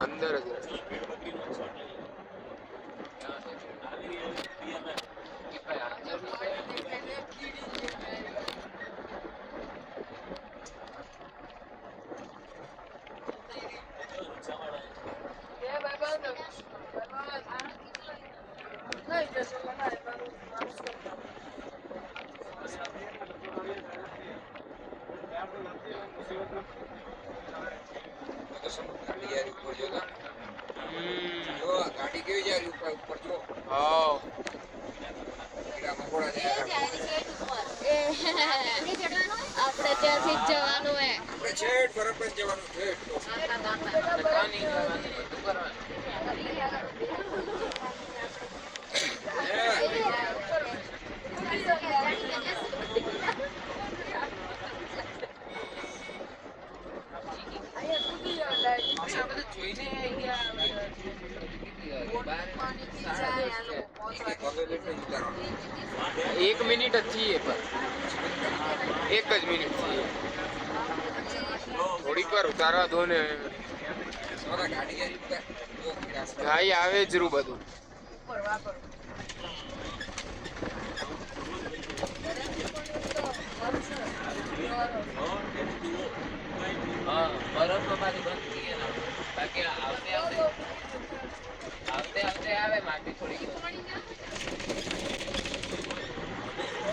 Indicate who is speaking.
Speaker 1: अंदर જ
Speaker 2: गाड़ी केवी जा रही ऊपर ऊपर जो
Speaker 1: હા
Speaker 2: कीड़ा मकोड़ा जा
Speaker 3: આપણે ત્યાંથી જ જવાનું હે
Speaker 2: આપણે છેટ બરફ પર જવાનું છેટ
Speaker 1: કાં નહીં જવાનું બધું કરવાનું જોઈને એક મિનિટ જ થઈએ પણ એક જ મિનિટ થઈએ થોડીક વાર ઉતારવા દો ને
Speaker 2: गाड़ी जा रही ऊपर जो कीड़ा
Speaker 1: ગાય આવે જ રૂ બધું
Speaker 4: હા બરફ પાછી બંધ